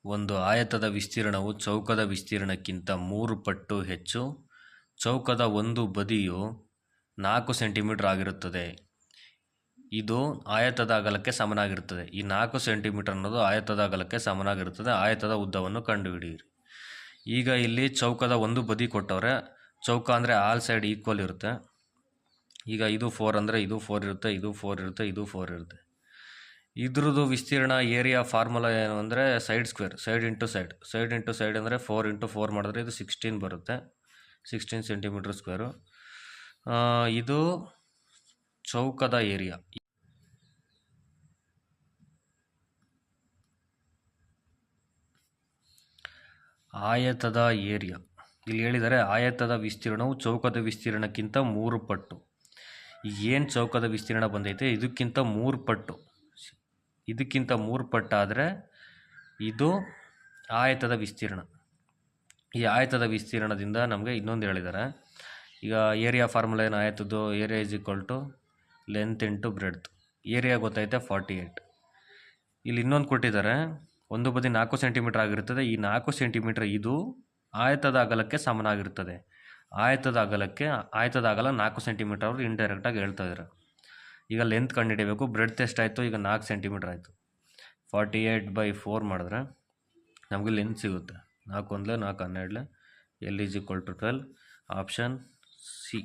ಒಂದು ಆಯತದ ವಿಸ್ತೀರ್ಣವು ಚೌಕದ ವಿಸ್ತೀರ್ಣಕ್ಕಿಂತ 3 ಪಟ್ಟು ಹೆಚ್ಚು. ಚೌಕದ ಒಂದು ಬದಿಯು 4 ಸೆಂಟಿಮೀಟರ್ ಆಗಿರುತ್ತದೆ. ಇದು ಆಯತದ ಅಗಲಕ್ಕೆ ಸಮನಾಗಿರುತ್ತದೆ. ಈ 4 ಸೆಂಟಿಮೀಟರ್ ಅನ್ನೋದು ಆಯತದ ಅಗಲಕ್ಕೆ ಸಮನಾಗಿರುತ್ತದೆ. ಆಯತದ ಉದ್ದವನ್ನು ಕಂಡುಹಿಡಿಯಿರಿ. ಈಗ ಇಲ್ಲಿ ಚೌಕದ ಒಂದು ಬದಿ ಕೊಟ್ಟವ್ರೆ. ಚೌಕ ಅಂದರೆ ಆಲ್ ಸೈಡ್ ಈಕ್ವಲ್ ಇರುತ್ತೆ. ಈಗ ಇದು 4 ಅಂದರೆ ಇದು 4 ಇರುತ್ತೆ, ಇದು 4 ಇರುತ್ತೆ, ಇದು 4 ಇರುತ್ತೆ. ಇದ್ರದ್ದು ವಿಸ್ತೀರ್ಣ ಏರಿಯಾ ಫಾರ್ಮುಲಾ ಏನು ಅಂದರೆ side square, side into side ಅಂದರೆ 4 ಇಂಟು 4 ಮಾಡಿದ್ರೆ ಇದು 16 ಬರುತ್ತೆ, 16 ಸೆಂಟಿಮೀಟರ್ ಸ್ಕ್ವೇರು. ಇದು ಚೌಕದ ಏರಿಯಾ. ಆಯತದ ಏರಿಯಾ ಇಲ್ಲಿ ಹೇಳಿದರೆ ಆಯತದ ವಿಸ್ತೀರ್ಣವು ಚೌಕದ ವಿಸ್ತೀರ್ಣಕ್ಕಿಂತ 3 ಪಟ್ಟು. ಏನು ಚೌಕದ ವಿಸ್ತೀರ್ಣ ಬಂದೈತೆ ಇದಕ್ಕಿಂತ 3 ಪಟ್ಟು, ಇದಕ್ಕಿಂತ 3 ಪಟ್ಟಾದರೆ ಇದು ಆಯತದ ವಿಸ್ತೀರ್ಣ. ಈ ಆಯತದ ವಿಸ್ತೀರ್ಣದಿಂದ ನಮಗೆ ಇನ್ನೊಂದು ಹೇಳಿದ್ದಾರೆ. ಈಗ ಏರಿಯಾ ಫಾರ್ಮುಲಾ ಏನು ಆಯತದ್ದು? Area is equal to length into breadth. Area ಗೊತ್ತೈತೆ 48. ಇಲ್ಲಿ ಇನ್ನೊಂದು ಕೊಟ್ಟಿದ್ದಾರೆ, ಒಂದು ಬದಿ 4 ಸೆಂಟಿಮೀಟರ್ ಆಗಿರುತ್ತದೆ. ಈ 4 ಸೆಂಟಿಮೀಟರ್ ಇದು ಆಯತದ ಅಗಲಕ್ಕೆ ಸಮನಾಗಿರುತ್ತದೆ. ಆಯತದ ಅಗಲ 4 ಸೆಂಟಿಮೀಟರ್ ಅವರು ಇಂಡೈರೆಕ್ಟಾಗಿ ಹೇಳ್ತಾ ಇದ್ದಾರೆ. ಈಗ ಲೆಂತ್ ಕಂಡುಹಿಡಿಯಬೇಕು. ಬ್ರೆಡ್ತ್ ಎಷ್ಟಾಯಿತು? ಈಗ 4 ಸೆಂಟಿಮೀಟರ್ ಆಯಿತು. 48/4 ಮಾಡಿದ್ರೆ ನಮಗೆ ಲೆಂತ್ ಸಿಗುತ್ತೆ. 4 1 4 12. L is equal to 12. Option C.